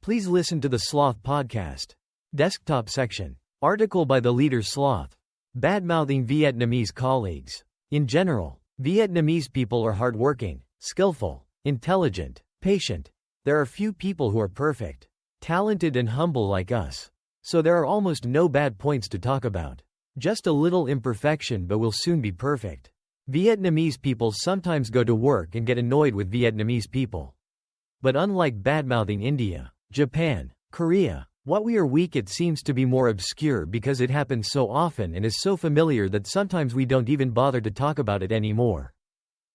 Please listen to the Sloth podcast. Desktop section. Article by the leader Sloth. Bad-mouthing Vietnamese colleagues. In general, Vietnamese people are hardworking, skillful, intelligent, patient. There are few people who are perfect, talented and humble like us. So there are almost no bad points to talk about. Just a little imperfection, but will soon be perfect. Vietnamese people sometimes go to work and get annoyed with Vietnamese people. But unlike bad-mouthing India, Japan, Korea, what we are weak at seems to be more obscure because it happens so often and is so familiar that sometimes we don't even bother to talk about it anymore.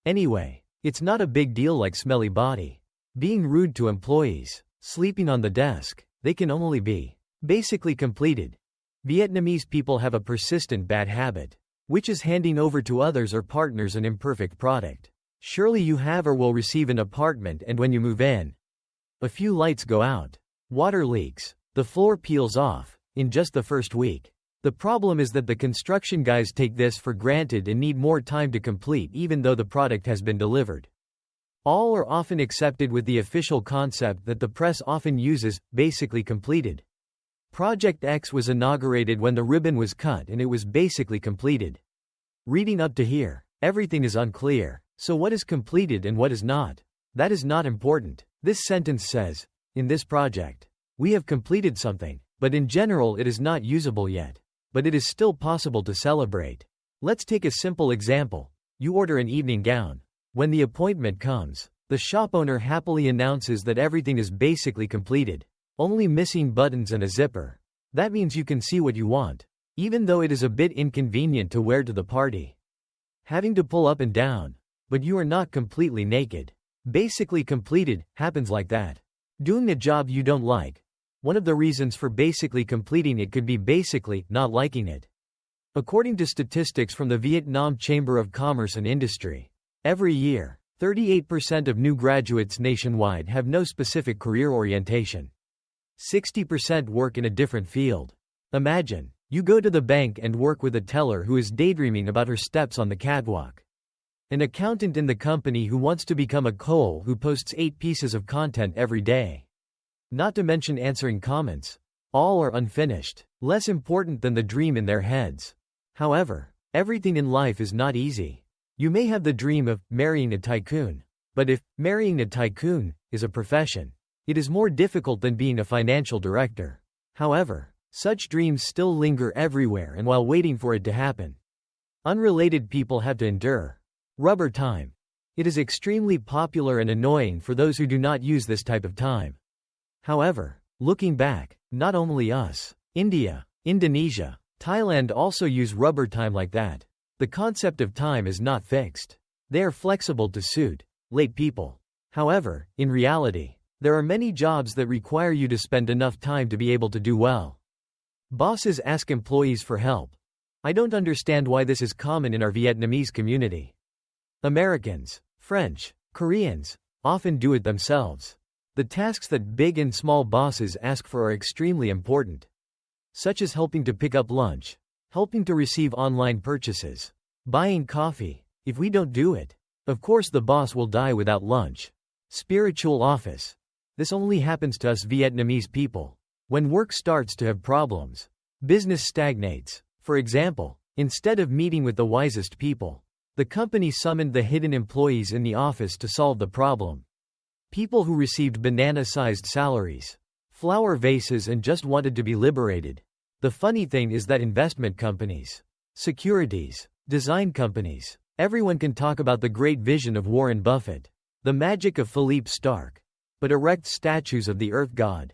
Anyway, it's not a big deal like smelly body, being rude to employees, sleeping on the desk. They can only be basically completed. Vietnamese people have a persistent bad habit, which is handing over to others or partners an imperfect product. Surely you have or will receive an apartment, and when you move in, a few lights go out, water leaks, the floor peels off, in just the first week. The problem is that the construction guys take this for granted and need more time to complete even though the product has been delivered. All are often accepted with the official concept that the press often uses, basically completed. Project X was inaugurated when the ribbon was cut and it was basically completed. Reading up to here, everything is unclear. So what is completed and what is not? That is not important. This sentence says, in this project, we have completed something, but in general it is not usable yet. But it is still possible to celebrate. Let's take a simple example. You order an evening gown. When the appointment comes, the shop owner happily announces that everything is basically completed, only missing buttons and a zipper. That means you can see what you want, even though it is a bit inconvenient to wear to the party. Having to pull up and down, but you are not completely naked. Basically completed happens like that. Doing a job you don't like. One of the reasons for basically completing it could be basically not liking it. According to statistics from the Vietnam Chamber of Commerce and Industry, every year, 38% of new graduates nationwide have no specific career orientation. 60% work in a different field. Imagine, you go to the bank and work with a teller who is daydreaming about her steps on the catwalk. An accountant in the company who wants to become a Cole who posts 8 pieces of content every day. Not to mention answering comments. All are unfinished, less important than the dream in their heads. However, everything in life is not easy. You may have the dream of marrying a tycoon. But if marrying a tycoon is a profession, it is more difficult than being a financial director. However, such dreams still linger everywhere, and while waiting for it to happen, unrelated people have to endure. Rubber time. It is extremely popular and annoying for those who do not use this type of time. However, looking back, not only us, India, Indonesia, Thailand also use rubber time like that. The concept of time is not fixed. They are flexible to suit late people. However, in reality, there are many jobs that require you to spend enough time to be able to do well. Bosses ask employees for help. I don't understand why this is common in our Vietnamese community. Americans, French, Koreans, often do it themselves. The tasks that big and small bosses ask for are extremely important, such as helping to pick up lunch, helping to receive online purchases, buying coffee. If we don't do it, of course the boss will die without lunch. Spiritual office. This only happens to us Vietnamese people. When work starts to have problems, business stagnates. For example, instead of meeting with the wisest people, the company summoned the hidden employees in the office to solve the problem. People who received banana-sized salaries, flower vases, and just wanted to be liberated. The funny thing is that investment companies, securities, design companies, everyone can talk about the great vision of Warren Buffett, the magic of Philippe Stark, but erect statues of the earth god,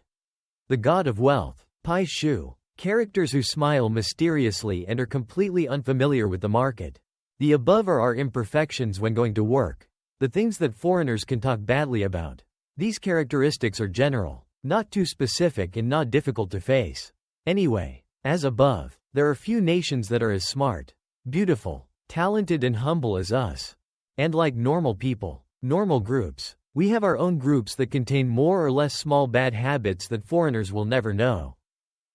the god of wealth, Pai Shu, characters who smile mysteriously and are completely unfamiliar with the market. The above are our imperfections when going to work, the things that foreigners can talk badly about. These characteristics are general, not too specific, and not difficult to face. Anyway, as above, there are few nations that are as smart, beautiful, talented and humble as us. And like normal people, normal groups, we have our own groups that contain more or less small bad habits that foreigners will never know.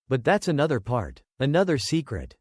But that's another part, another secret.